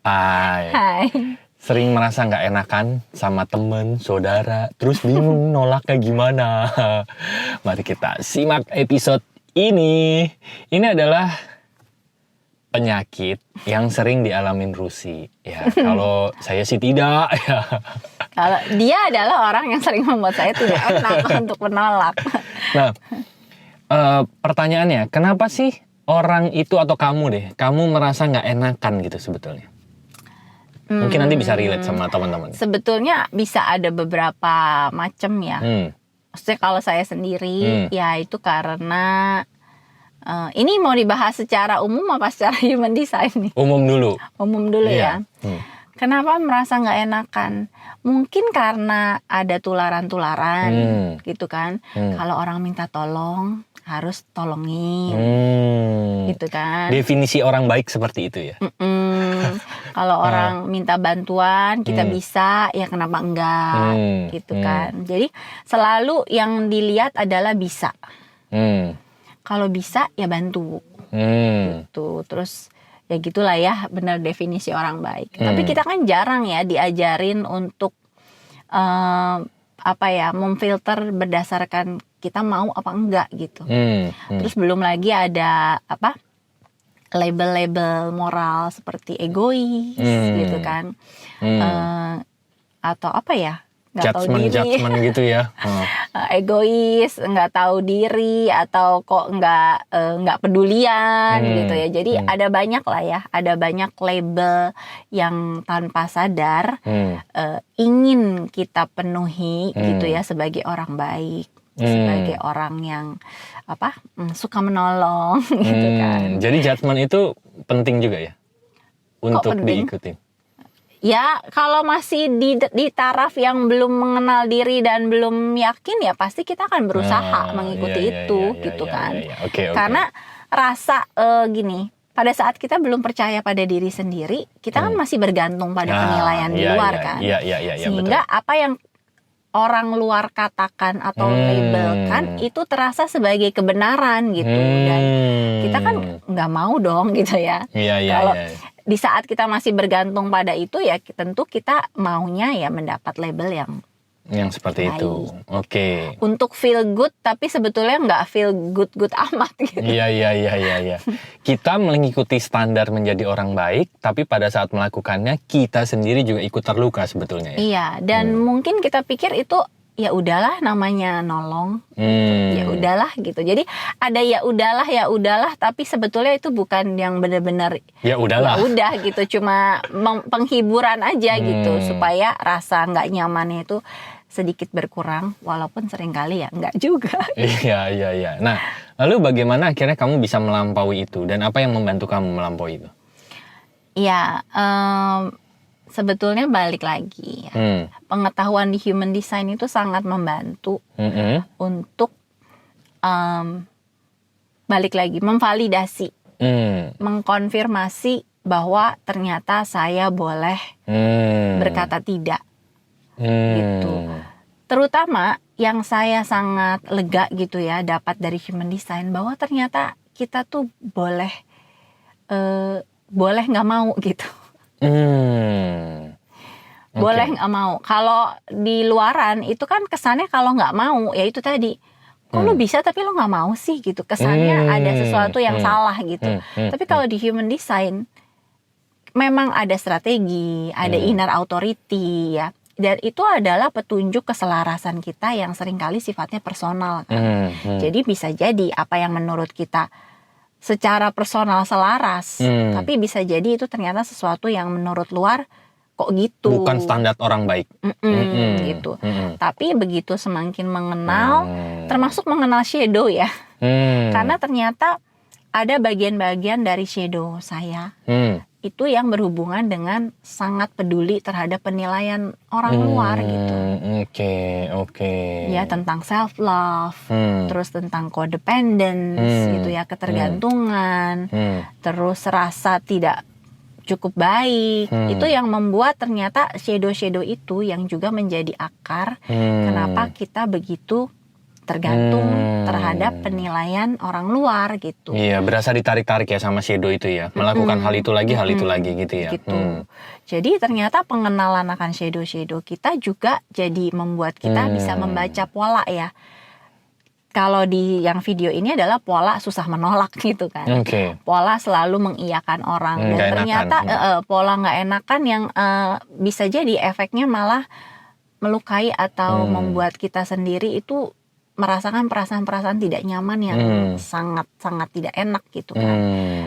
Hai. Hai. Sering merasa nggak enakan sama temen, saudara, terus bingung nolaknya gimana? Mari kita simak episode ini. Ini adalah penyakit yang sering dialamin Rusi. Ya, kalau saya sih tidak. Ya. Kalau dia adalah orang yang sering membuat saya tidak enak untuk menolak. Nah, pertanyaannya, kenapa sih orang itu atau kamu deh, kamu merasa nggak enakan gitu sebetulnya? Mungkin nanti bisa relate sama teman-teman. Sebetulnya bisa ada beberapa macam ya. Maksudnya kalau saya sendiri, ya itu karena ini mau dibahas secara umum apa secara human design nih? Umum dulu. Umum dulu Iya. ya. Kenapa merasa nggak enakan? Mungkin karena ada tularan-tularan gitu kan. Kalau orang minta tolong harus tolongin gitu kan. Definisi orang baik seperti itu ya. Kalau orang minta bantuan kita bisa, ya kenapa enggak gitu kan. Jadi selalu yang dilihat adalah bisa. Kalau bisa ya bantu gitu. Terus ya gitulah ya, benar definisi orang baik. Tapi kita kan jarang ya diajarin untuk memfilter berdasarkan kita mau apa enggak gitu. Terus belum lagi ada label-label moral seperti egois gitu kan, atau nggak tahu diri, judgment gitu ya. Egois, nggak tahu diri, atau kok nggak pedulian gitu ya. Jadi ada banyak lah ya, ada banyak label yang tanpa sadar ingin kita penuhi gitu ya, sebagai orang baik, sebagai orang yang suka menolong gitu kan. Jadi judgment itu penting juga ya untuk diikutin. Ya kalau masih di taraf yang belum mengenal diri dan belum yakin, ya pasti kita akan berusaha mengikuti itu kan. Okay. Karena rasa gini, pada saat kita belum percaya pada diri sendiri, kita kan masih bergantung pada penilaian di luar kan. Sehingga betul. Apa yang orang luar katakan atau labelkan itu terasa sebagai kebenaran gitu, dan kita kan nggak mau dong gitu ya. Kalau di saat kita masih bergantung pada itu, ya tentu kita maunya ya mendapat label yang seperti baik. Itu. Oke. Untuk feel good, tapi sebetulnya nggak feel good amat gitu. Iya. Kita mengikuti standar menjadi orang baik, tapi pada saat melakukannya kita sendiri juga ikut terluka sebetulnya ya. Iya, dan mungkin kita pikir itu ya udahlah, namanya nolong. Ya udahlah gitu. Jadi ada ya udahlah, tapi sebetulnya itu bukan yang benar-benar ya udahlah. Ya udah gitu, cuma penghiburan aja gitu, supaya rasa nggak nyamannya itu sedikit berkurang, walaupun seringkali ya enggak juga. Iya. Nah, lalu bagaimana akhirnya kamu bisa melampaui itu, dan apa yang membantu kamu melampaui itu? Ya, sebetulnya balik lagi ya. Pengetahuan di human design itu sangat membantu untuk balik lagi memvalidasi, mengkonfirmasi bahwa ternyata saya boleh berkata tidak. Gitu. Terutama yang saya sangat lega gitu ya dapat dari human design, bahwa ternyata kita tuh boleh nggak mau gitu. Boleh nggak mau. Kalau di luaran itu kan kesannya kalau nggak mau ya itu tadi, kok lu bisa tapi lu nggak mau sih gitu, kesannya ada sesuatu yang salah gitu. Tapi kalau di human design memang ada strategi, ada inner authority ya. Dan itu adalah petunjuk keselarasan kita yang seringkali sifatnya personal kan. Jadi bisa jadi apa yang menurut kita secara personal selaras, tapi bisa jadi itu ternyata sesuatu yang menurut luar kok gitu. Bukan standar orang baik. Gitu. Tapi begitu semakin mengenal, termasuk mengenal shadow ya. Karena ternyata ada bagian-bagian dari shadow saya. Itu yang berhubungan dengan sangat peduli terhadap penilaian orang luar gitu. Oke. Ya, tentang self love, terus tentang codependence gitu ya, ketergantungan, terus rasa tidak cukup baik. Itu yang membuat ternyata shadow itu yang juga menjadi akar kenapa kita begitu tergantung terhadap penilaian orang luar gitu. Iya, berasa ditarik-tarik ya sama shadow itu ya. Melakukan hal itu lagi, hal itu lagi gitu ya. Gitu. Jadi ternyata pengenalan akan shadow-shadow kita juga jadi membuat kita bisa membaca pola ya. Kalau di yang video ini adalah pola susah menolak gitu kan. Pola selalu mengiyakan orang. Dan Nggak ternyata enakan. pola nggak enakan yang bisa jadi efeknya malah melukai atau membuat kita sendiri itu merasakan perasaan-perasaan tidak nyaman yang sangat-sangat tidak enak gitu kan.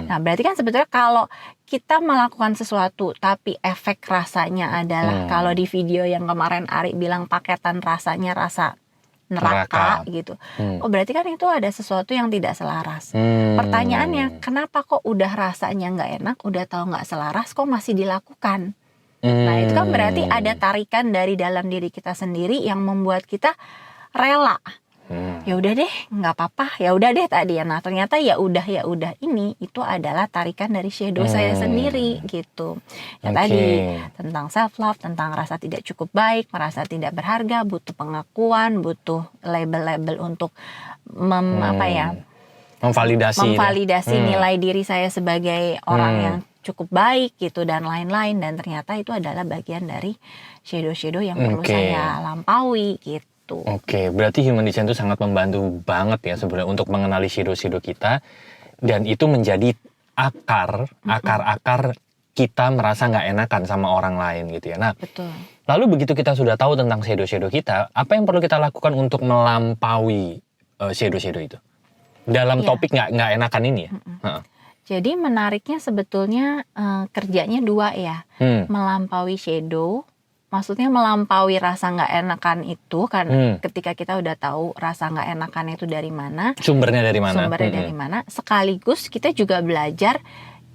Nah berarti kan sebetulnya kalau kita melakukan sesuatu tapi efek rasanya adalah kalau di video yang kemarin Ari bilang paketan rasanya rasa neraka gitu. Oh berarti kan itu ada sesuatu yang tidak selaras. Pertanyaannya kenapa kok udah rasanya nggak enak, udah tahu nggak selaras kok masih dilakukan? Nah itu kan berarti ada tarikan dari dalam diri kita sendiri yang membuat kita rela. Ya udah deh, nggak apa-apa. Ya udah deh tadi ya. Nah ternyata ya udah ini itu adalah tarikan dari shadow saya sendiri gitu. Ya tadi tentang self love, tentang rasa tidak cukup baik, merasa tidak berharga, butuh pengakuan, butuh label-label untuk memvalidasi nilai diri saya sebagai orang yang cukup baik gitu dan lain-lain. Dan ternyata itu adalah bagian dari shadow-shadow yang perlu saya lampaui gitu. Oke, berarti human design itu sangat membantu banget ya sebenarnya untuk mengenali shadow-shadow kita, dan itu menjadi akar kita merasa nggak enakan sama orang lain gitu ya. Nah, betul. Lalu begitu kita sudah tahu tentang shadow-shadow kita, apa yang perlu kita lakukan untuk melampaui shadow-shadow itu dalam topik nggak enakan ini ya? Jadi menariknya sebetulnya kerjanya dua ya, melampaui shadow. Maksudnya melampaui rasa nggak enakan itu kan ketika kita udah tahu rasa nggak enakan itu dari mana, sumbernya dari mana, sekaligus kita juga belajar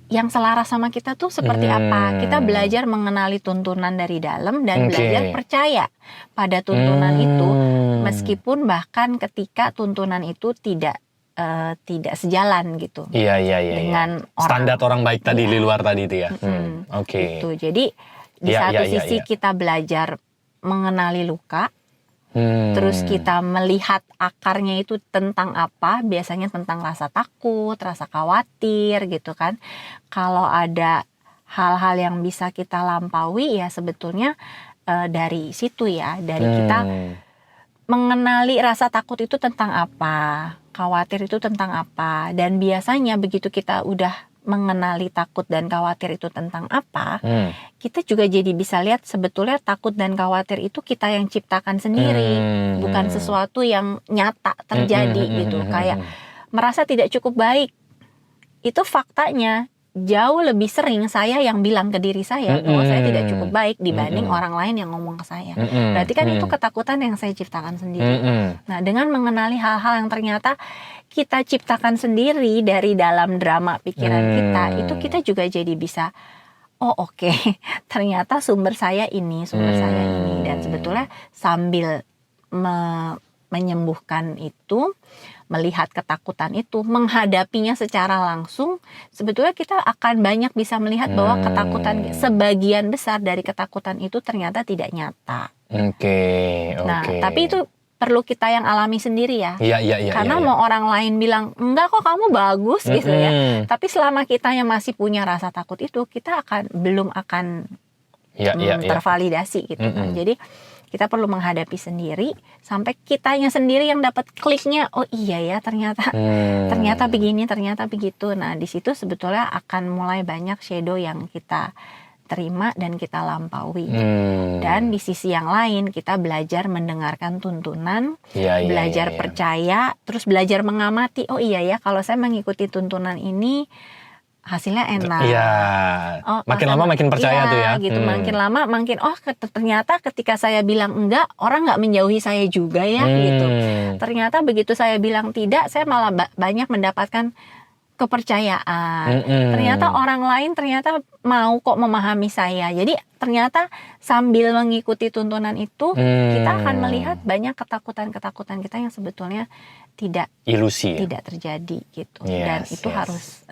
yang selaras sama kita tuh seperti apa. Kita belajar mengenali tuntunan dari dalam dan belajar percaya pada tuntunan itu, meskipun bahkan ketika tuntunan itu tidak sejalan gitu. Dengan standar orang baik tadi di luar tadi itu ya. Gitu. Jadi di satu sisi kita belajar mengenali luka, terus kita melihat akarnya itu tentang apa, biasanya tentang rasa takut, rasa khawatir gitu kan. Kalau ada hal-hal yang bisa kita lampaui ya sebetulnya dari situ ya, dari kita mengenali rasa takut itu tentang apa, khawatir itu tentang apa. Dan biasanya begitu kita udah mengenali takut dan khawatir itu tentang apa, kita juga jadi bisa lihat sebetulnya takut dan khawatir itu kita yang ciptakan sendiri, bukan sesuatu yang nyata terjadi gitu. Kayak merasa tidak cukup baik, itu faktanya jauh lebih sering saya yang bilang ke diri saya bahwa saya tidak cukup baik dibanding orang lain yang ngomong ke saya. Berarti kan itu ketakutan yang saya ciptakan sendiri. Nah, dengan mengenali hal-hal yang ternyata kita ciptakan sendiri dari dalam drama pikiran kita, itu kita juga jadi bisa, oh oke, ternyata sumber saya ini. Dan sebetulnya sambil menyembuhkan itu, melihat ketakutan itu, menghadapinya secara langsung, sebetulnya kita akan banyak bisa melihat bahwa ketakutan, sebagian besar dari ketakutan itu ternyata tidak nyata. Nah, tapi itu perlu kita yang alami sendiri ya. Karena mau orang lain bilang, enggak kok kamu bagus gitu ya. Tapi selama kita yang masih punya rasa takut itu, kita belum akan tervalidasi gitu kan. Jadi kita perlu menghadapi sendiri sampai kitanya sendiri yang dapat kliknya, oh iya ya ternyata begini, ternyata begitu. Nah di situ sebetulnya akan mulai banyak shadow yang kita terima dan kita lampaui. Dan di sisi yang lain kita belajar mendengarkan tuntunan, belajar percaya, terus belajar mengamati, oh iya ya kalau saya mengikuti tuntunan ini hasilnya enak. Makin lama makin percaya tuh ya. Gitu. Makin lama makin ternyata ketika saya bilang enggak, orang nggak menjauhi saya juga ya gitu. Ternyata begitu saya bilang tidak, saya malah banyak mendapatkan kepercayaan. Ternyata orang lain ternyata mau kok memahami saya. Jadi ternyata sambil mengikuti tuntunan itu, kita akan melihat banyak ketakutan-ketakutan kita yang sebetulnya tidak ilusi, tidak terjadi gitu. Dan itu harus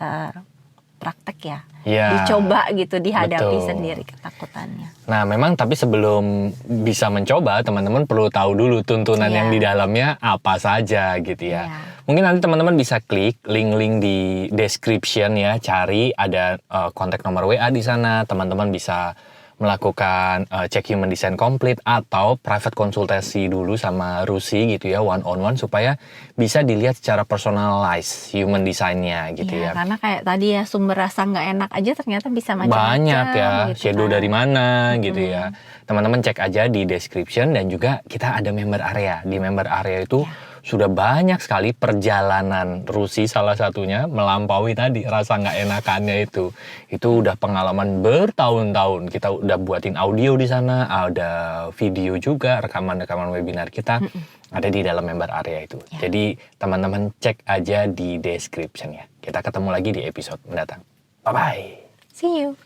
praktek ya. Ya. Dicoba gitu, dihadapi Betul. sendiri ketakutannya. Nah, memang tapi sebelum bisa mencoba, teman-teman perlu tahu dulu tuntunan Iya. yang di dalamnya apa saja gitu ya. Iya. Mungkin nanti teman-teman bisa klik link-link di description ya, cari ada kontak nomor WA di sana, teman-teman bisa melakukan cek human design complete atau private konsultasi dulu sama Rusi gitu ya, one on one supaya bisa dilihat secara personalized human design-nya gitu Iya, ya. karena kayak tadi ya sumber rasa nggak enak aja ternyata bisa macam-macam. Banyak ya, gitu shadow kan. dari mana gitu ya. Teman-teman cek aja di description dan juga kita ada member area. Di member area itu sudah banyak sekali perjalanan Rusi salah satunya melampaui tadi rasa nggak enakannya itu. Itu udah pengalaman bertahun-tahun. Kita udah buatin audio di sana, ada video juga, rekaman-rekaman webinar kita ada di dalam member area itu. Jadi teman-teman cek aja di description ya. Kita ketemu lagi di episode mendatang. Bye-bye. See you.